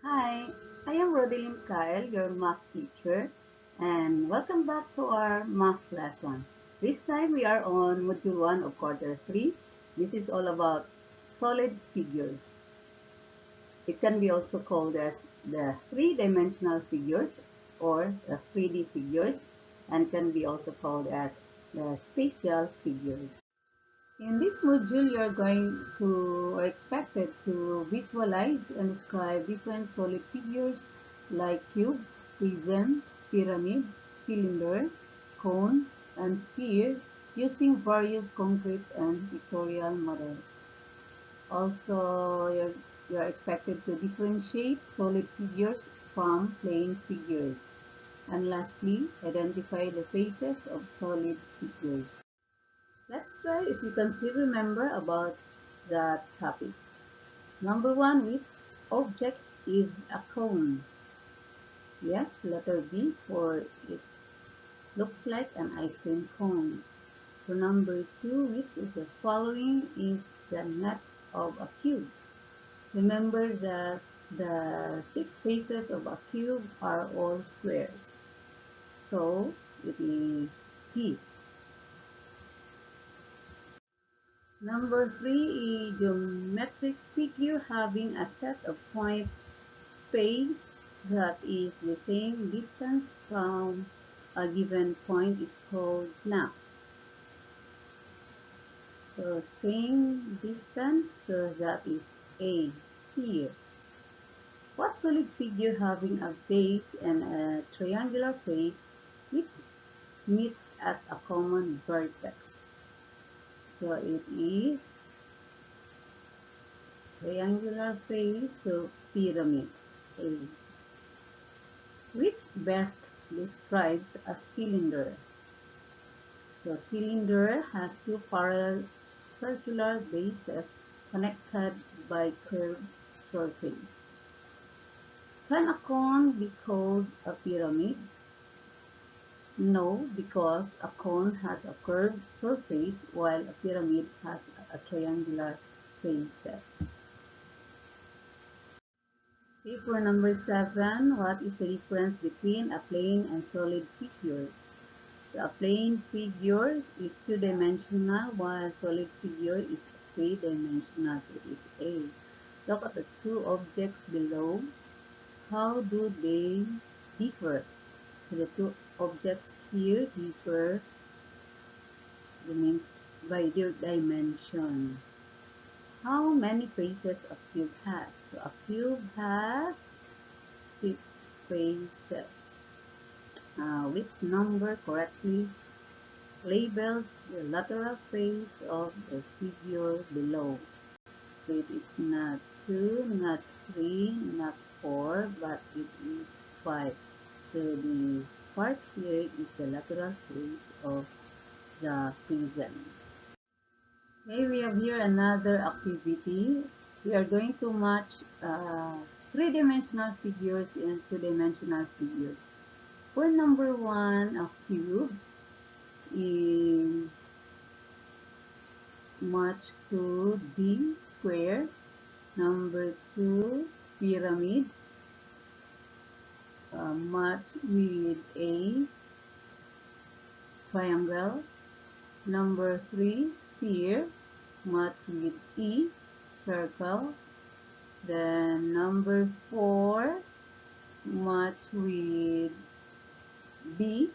Hi, I am Rodelyn Kyle, your math teacher, and welcome back to our math lesson. This time we are on Module 1 of Quarter 3. This is all about solid figures. It can be also called as the three-dimensional figures or the 3D figures, and can be also called as the spatial figures. In this module, you are going to or expected to visualize and describe different solid figures like cube, prism, pyramid, cylinder, cone, and sphere using various concrete and pictorial models. Also, you are expected to differentiate solid figures from plane figures. And lastly, identify the faces of solid figures. Let's try if you can still remember about that topic. Number one, which object is a cone? Yes, letter B, for it looks like an ice cream cone. So number two, which of the following is the neck of a cube? Remember that the six faces of a cube are all squares. So it is D. Number three, a geometric figure having a set of point space that is the same distance from a given point is called length. So same distance, so that is a sphere. What solid figure having a base and a triangular face which meet at a common vertex? So it is triangular face of pyramid A. Which best describes a cylinder? So cylinder has two parallel circular bases connected by curved surface. Can a cone be called a pyramid? No, because a cone has a curved surface while a pyramid has a triangular faces. Okay, for number 7, what is the difference between a plane and solid figures? So a plane figure is two-dimensional while a solid figure is three-dimensional. So it is A. Look at the two objects below. How do they differ? So the two objects here differ, it means by their dimension. How many faces a cube has? So a cube has 6 faces. Which number correctly labels the lateral face of the figure below? So it is not 2, not 3, not 4, but it is 5. So this part here is the lateral face of the prism. Okay, we have here another activity. We are going to match three-dimensional figures and two-dimensional figures. For number 1, a cube is matched to D square. Number 2, pyramid matched with a triangle. Number 3, sphere matched with E, circle. Then number 4, matched with B,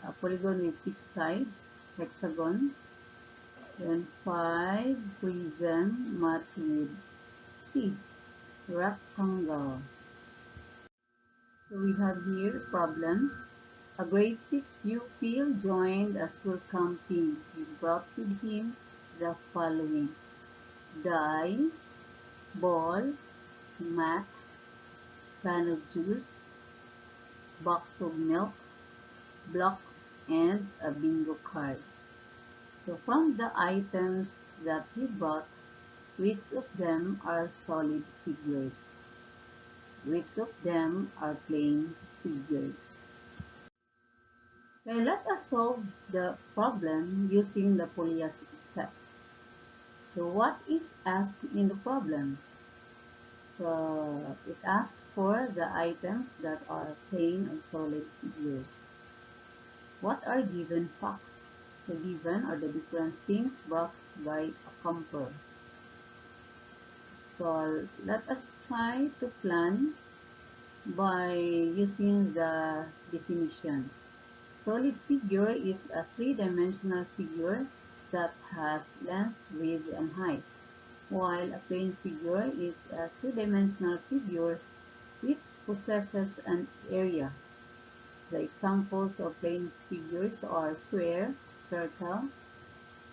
a polygon with 6 sides, hexagon. Then 5, prism matched with C, rectangle. So we have here problem. A grade 6 pupil joined a school camping. He brought with him the following: dye, ball, mat, can of juice, box of milk, blocks, and a bingo card. So from the items that he brought, which of them are solid figures? Which of them are plane figures? Okay, let us solve the problem using the Polias step. So what is asked in the problem? So it asks for the items that are plane or solid figures. What are given facts? The given are the different things backed by a compare. So let us try to plan by using the definition. Solid figure is a three-dimensional figure that has length, width, and height, while a plane figure is a two-dimensional figure which possesses an area. The examples of plane figures are square, circle,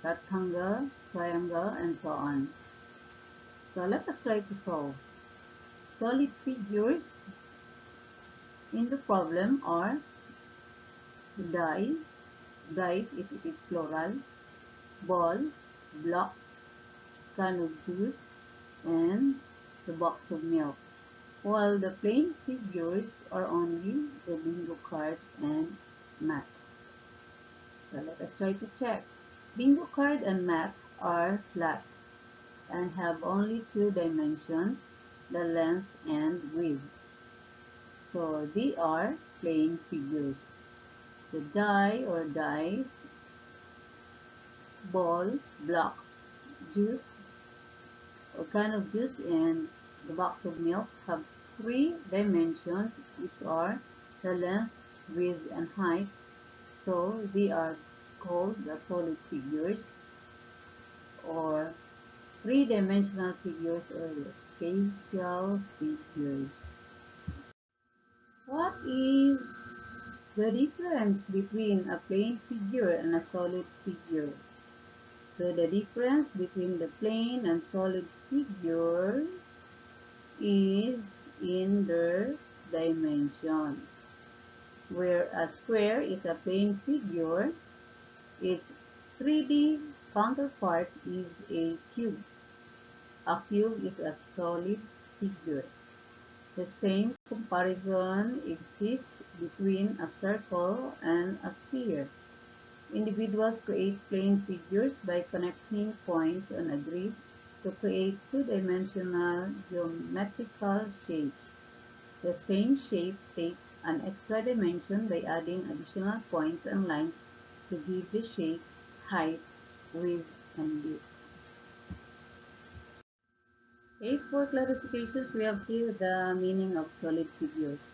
rectangle, triangle, and so on. So let us try to solve. Solid figures in the problem are die, dice if it is plural, ball, blocks, can of juice, and the box of milk. While the plain figures are only the bingo card and mat. So let us try to check. Bingo card and mat are flat and have only two dimensions, the length and width. So they are plain figures. The die or dice, ball, blocks, juice, or can of juice, and the box of milk have three dimensions, which are the length, width, and height. So they are called the solid figures or three-dimensional figures or spatial figures. What is the difference between a plane figure and a solid figure? So the difference between the plane and solid figure is in their dimensions. Where a square is a plane figure, its 3D counterpart is a cube. A cube is a solid figure. The same comparison exists between a circle and a sphere. Individuals create plane figures by connecting points on a grid to create two-dimensional geometrical shapes. The same shape takes an extra dimension by adding additional points and lines to give the shape height, width, and depth. Okay, for clarifications, we have here the meaning of solid figures.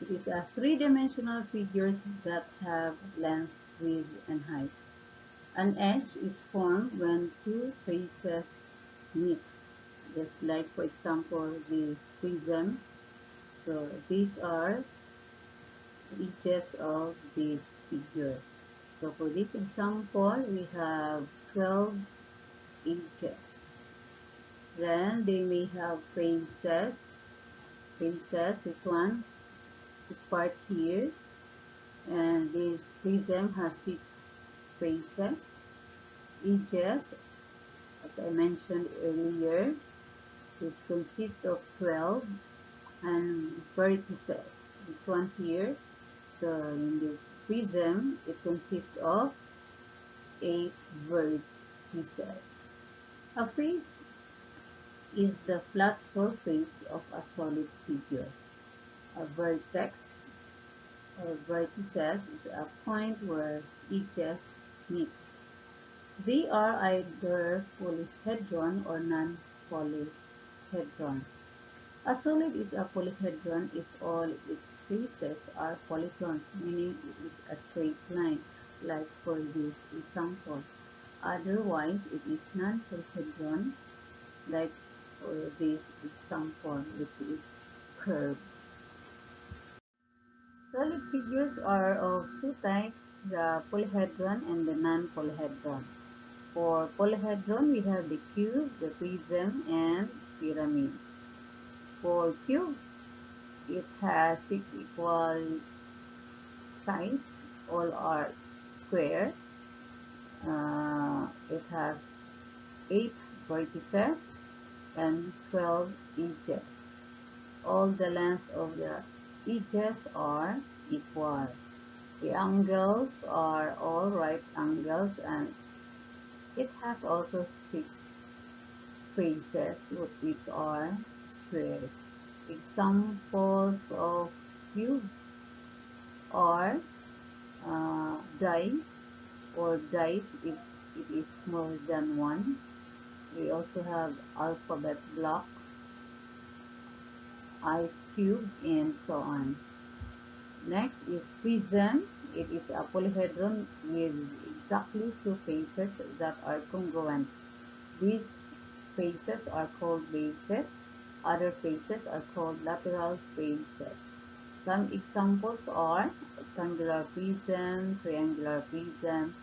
It is a three-dimensional figures that have length, width, and height. An edge is formed when two faces meet. Just like, for example, this prism. So these are edges of this figure. So for this example, we have 12 edges. Then they may have faces. Faces, this one, this part here. And this prism has 6 faces. Edges, as I mentioned earlier, this consists of 12 and vertices. This one here, so in this prism, it consists of 8 vertices. A face is the flat surface of a solid figure. A vertex or vertices is a point where edges meet. They are either polyhedron or non-polyhedron. A solid is a polyhedron if all its faces are polygons, meaning it is a straight line, like for this example. Otherwise, it is non-polyhedron, like for this example, which is curved. Solid figures are of two types, the polyhedron and the non-polyhedron. For polyhedron, we have the cube, the prism, and pyramids. For cube, it has 6 equal sides, all are square. It has 8 vertices and 12 edges. All the length of the edges are equal. The angles are all right angles, and it has also 6 faces, which are squares. Examples of cube are die or dice if it is more than one. We also have alphabet block, ice cube, and so on. Next is prism. It is a polyhedron with exactly two faces that are congruent. These faces are called bases. Other faces are called lateral faces. Some examples are rectangular prism, triangular prism,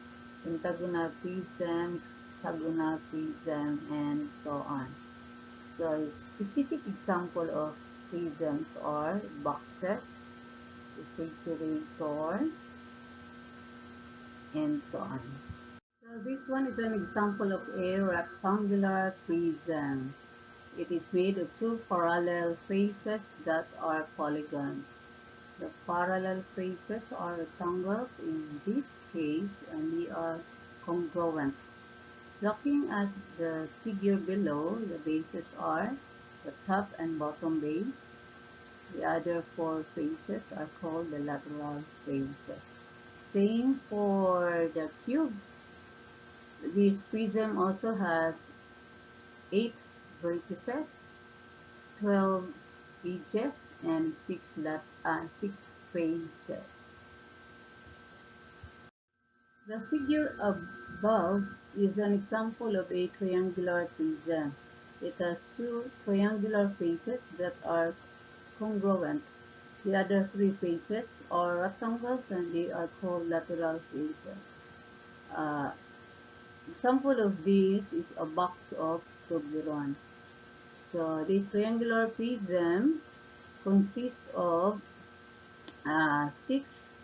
pentagonal prism, hexagonal prism, and so on. So a specific example of prisms are boxes, refrigerator, and so on. So this one is an example of a rectangular prism. It is made of two parallel faces that are polygons. The parallel faces are rectangles in this case, and they are congruent. Looking at the figure below, the bases are the top and bottom base. The other four faces are called the lateral faces. Same for the cube. This prism also has 8 vertices, 12 edges, and 6 faces. The figure above is an example of a triangular prism. It has two triangular faces that are congruent. The other three faces are rectangles and they are called lateral faces. Uh, Example of this is a box of Toblerone. So this triangular prism consists of 6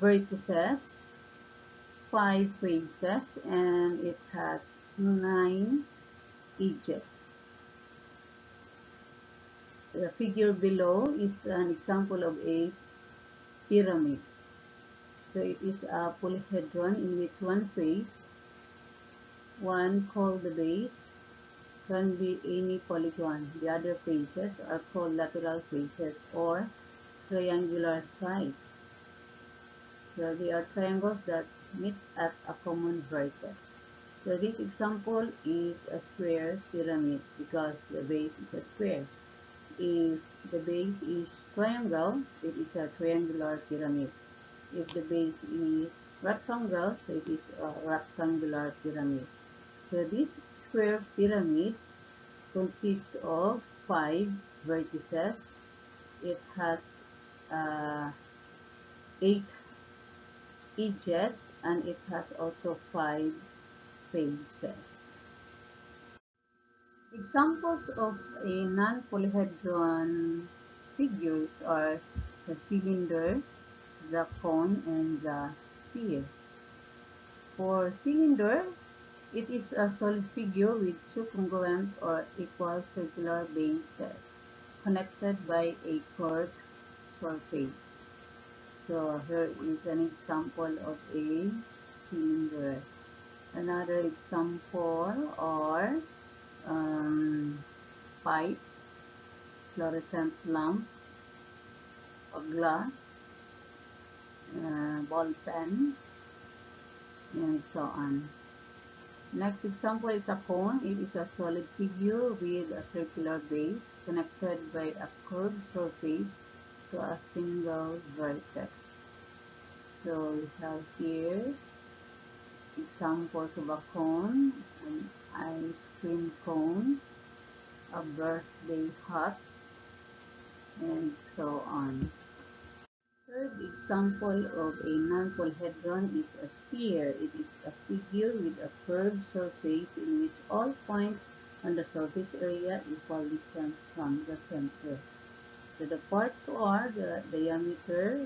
vertices, 5 faces, and it has 9 edges. The figure below is an example of a pyramid. So it is a polyhedron in which one face, one called the base, can be any polygon. The other faces are called lateral faces or triangular sides. So they are triangles that meet at a common vertex. So this example is a square pyramid because the base is a square. If the base is triangle, it is a triangular pyramid. If the base is rectangle, so it is a rectangular pyramid. So this square pyramid consists of 5 vertices. It has 8 edges and it has also 5 faces. Examples of a non-polyhedron figures are the cylinder, the cone, and the sphere. For cylinder, it is a solid figure with two congruent or equal circular bases connected by a curved surface. So here is an example of a cylinder. Another example are pipe, fluorescent lamp, a glass, ball pen, and so on. Next example is a cone. It is a solid figure with a circular base connected by a curved surface to a single vertex. So we have here examples of a cone, an ice cream cone, a birthday hat, and so on. Third example of a non-polyhedron is a sphere. It is a figure with a curved surface in which all points on the surface area equal distance from the center. So the parts are the diameter,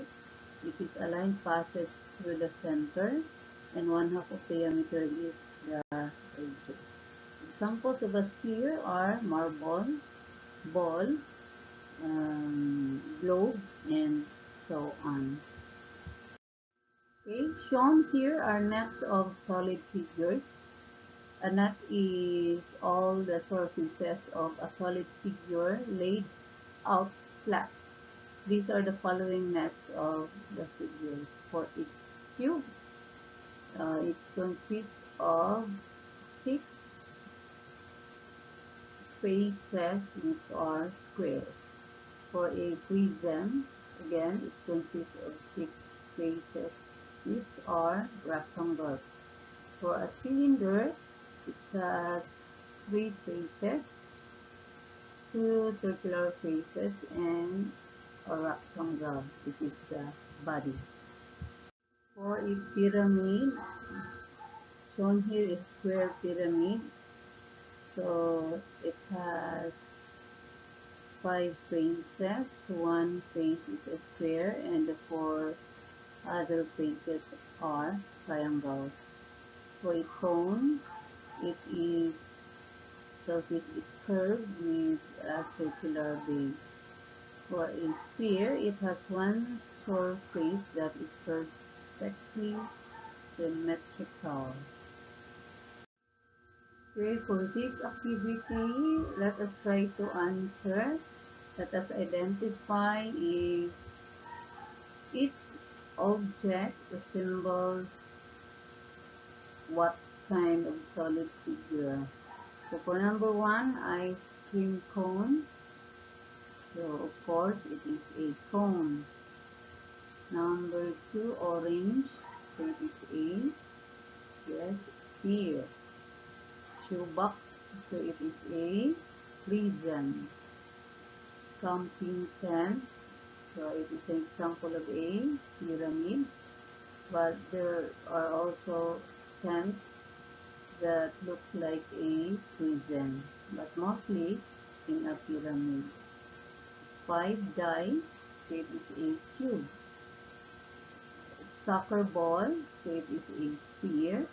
which is a line passes through the center, and 1/2 of diameter is the edges. Examples of a sphere are marble, ball, globe, and so on. Okay, shown here are nets of solid figures. A knot is all the surfaces of a solid figure laid out flat. These are the following knots of the figures. For each cube, it consists of 6 faces which are squares. For a prism, again, it consists of 6 faces which are rectangles. For a cylinder, it has 3 faces, 2 circular faces, and a rectangle, which is the body. For a pyramid, shown here is square pyramid. So it has 5 faces. One face is a square, and the 4 other faces are triangles. For a cone, it is surface is curved with a circular base. For a sphere, it has one surface that is perfectly symmetrical. Okay, for this activity, let us try to answer. Let us identify if each object resembles what kind of solid figure. So for number 1, ice cream cone. So of course it is a cone. Number 2, orange. So it is a, yes, sphere. Shoebox. So it is a prism. Camping tent. So it is an example of a pyramid. But there are also tents that looks like a prism, but mostly in a pyramid. 5 die, so it is a cube. Soccer ball, so it is a sphere.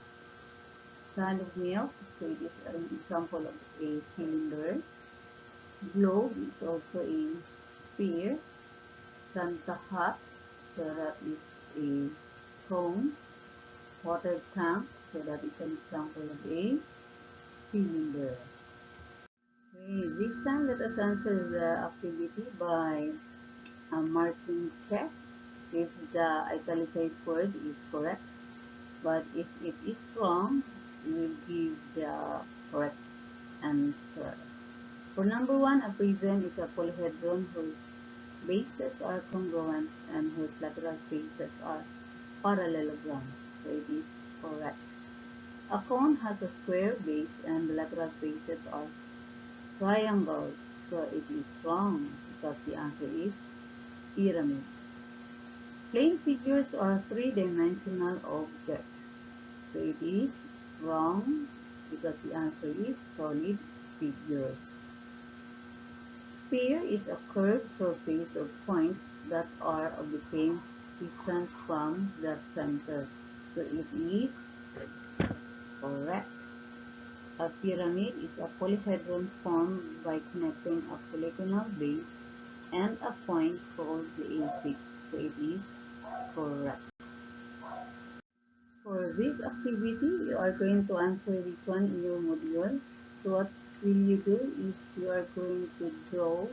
Can of milk, so it is an example of a cylinder. Globe is also a sphere. Santa hat, so that is a cone. Water tank, so that is an example of a cylinder. Okay, this time let us answer the activity by marking check if the italicized word is correct. But if it is wrong, we will give the correct answer. For number 1, a prism is a polyhedron whose bases are congruent and whose lateral faces are parallelograms. So it is correct. A cone has a square base and the lateral faces are triangles. So it is wrong because the answer is pyramid. Plane figures are three-dimensional objects. So it is wrong because the answer is solid figures. Sphere is a curved surface of points that are of the same distance from the center. So it is correct. A pyramid is a polyhedron formed by connecting a polygonal base and a point called the apex. So it is correct. For this activity, you are going to answer this one in your module. So what will you do is you are going to draw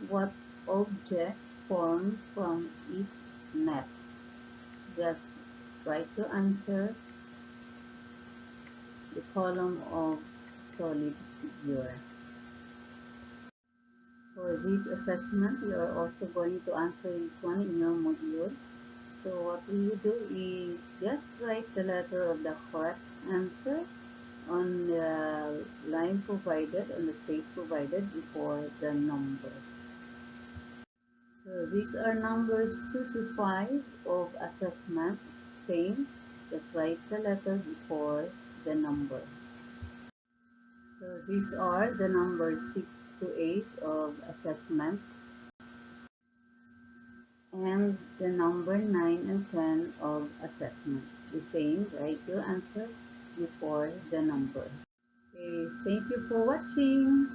what object formed from each net. Just try to answer the column of solid figure. For this assessment, you are also going to answer this one in your module. So what will you do is just write the letter of the correct answer on the line provided, on the space provided before the number. So these are numbers 2 to 5 of assessment. Same, just write the letter before the number. So these are the numbers 6 to 8 of assessment. And the number 9 and 10 of assessment. The same, write your answer before the number. Okay, thank you for watching.